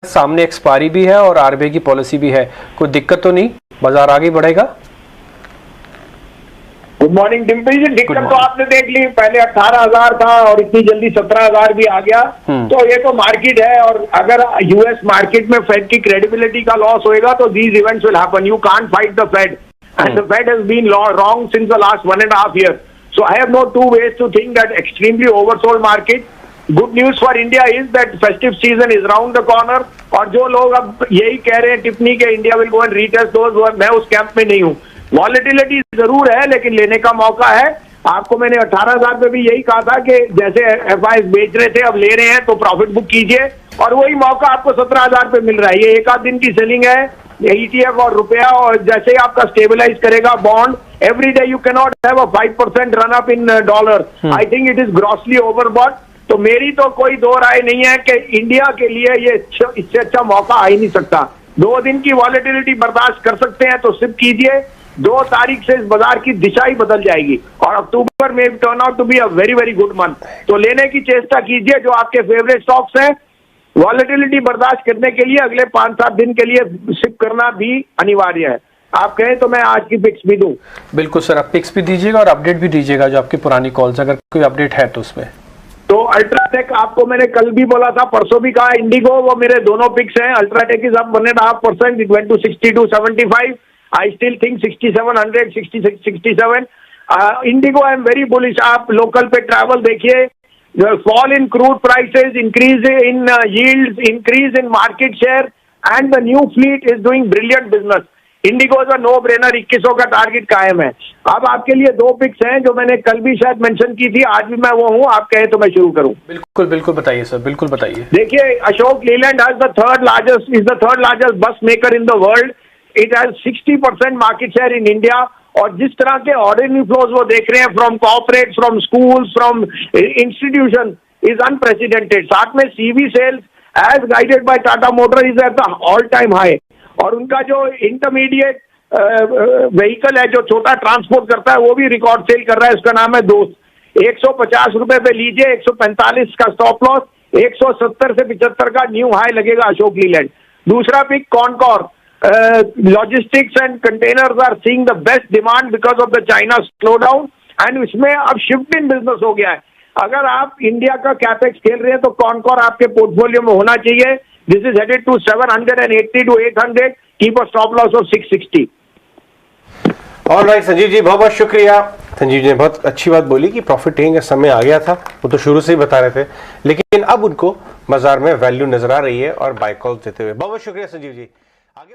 सामने एक्सपायरी भी है और आरबीआई की पॉलिसी भी है, कोई दिक्कत तो नहीं, बाजार आगे बढ़ेगा? गुड मॉर्निंग डिम्पल जी। दिक्कत तो आपने देख ली, पहले 18,000 था और इतनी जल्दी 17,000 भी आ गया। तो ये तो मार्केट है, और अगर यूएस मार्केट में फेड की क्रेडिबिलिटी का लॉस होएगा तो these events will happen. You can't fight the Fed and the Fed has been wrong since the last 1.5 years. So I have no two ways to think that extremely oversold market. Good news for India is that festive season is round the corner. और जो लोग अब यही कह रहे हैं टिप्पणी के India will go and retest those, मैं उस कैंप में नहीं हूँ। वॉलेटिलिटी जरूर है लेकिन लेने का मौका है। आपको मैंने 18,000 पे भी यही कहा था कि जैसे एफआईएस बेच रहे थे अब ले रहे हैं तो प्रॉफिट बुक कीजिए, और वही मौका आपको 17,000 पे मिल रहा है। ये एक आध दिन की सेलिंग है, ईटीएफ और रुपया, और जैसे ही आपका स्टेबलाइज करेगा bond, every day you can not have a 5% run up in dollar. I think it is grossly overbought. तो मेरी तो कोई दो राय नहीं है कि इंडिया के लिए ये इससे अच्छा मौका आ ही नहीं सकता। 2 दिन की वॉलेटिलिटी बर्दाश्त कर सकते हैं तो सिर्फ कीजिए। 2 तारीख से इस बाजार की दिशा ही बदल जाएगी और अक्टूबर में turn out to be a very very good month. तो लेने की चेष्टा कीजिए जो आपके फेवरेट स्टॉक्स हैं। वॉलेटिलिटी बर्दाश्त करने के लिए अगले 5-7 दिन के लिए शिफ्ट करना भी अनिवार्य है। आप कहें तो मैं आज की पिक्स भी दूं। बिल्कुल सर, आप पिक्स भी दीजिएगा और अपडेट भी दीजिएगा जो आपकी पुरानी कॉल्स, अगर कोई अपडेट है तो उसमें। तो अल्ट्राटेक आपको मैंने कल भी बोला था, परसों भी कहा, इंडिगो, वो मेरे दोनों पिक्स हैं। UltraTech is up 1.5%, it went to 62.75। I still think 6700, 67। IndiGo I am very bullish. आप लोकल पे ट्रैवल देखिए, fall in crude prices, increase in yields, increase in market share, and the new fleet is doing brilliant business. Indigo is a no-brainer, 2100 का target कायम है। अब आपके लिए 2 pics हैं जो मैंने कल भी शायद मेंशन की थी, आज भी मैं वो हूँ। आप कहें तो मैं शुरू करूँ? बिल्कुल बिल्कुल बताइए सर, बिल्कुल बताइए। देखिए, Ashok Leyland is the third largest bus maker in the world. It has 60% market share in India. और जिस तरह के ऑर्डर इनफ्लोज वो देख रहे हैं from corporate, from schools, from institution, is unprecedented. साथ में CV sales as guided by Tata motor is at the all time high. और उनका जो इंटरमीडिएट व्हीकल है जो छोटा ट्रांसपोर्ट करता है वो भी रिकॉर्ड सेल कर रहा है, उसका नाम है दोस्त। 150 रुपए पे लीजिए, 145 का स्टॉप लॉस, 170 से 75 का न्यू हाई लगेगा अशोक लीलैंड। दूसरा pick Concor. Logistics and containers are seeing the best demand because of the China slowdown, and इसमें अब शिफ्ट इन बिजनेस हो गया है। अगर आप इंडिया का कैपेक्स खेल रहे हैं तो कॉनकॉर आपके पोर्टफोलियो में होना चाहिए। This is headed to 780 to 800, keep a stop loss of 660। Alright Sanjeev ji, बहुत बहुत शुक्रिया। संजीव जी ने बहुत अच्छी बात बोली कि प्रॉफिट टेकिंग का समय आ गया था, वो तो शुरू से ही बता रहे थे, लेकिन अब उनको बाजार में वैल्यू नजर आ रही है और बाय कॉल देते हुए। बहुत बहुत शुक्रिया संजीव जी। आगे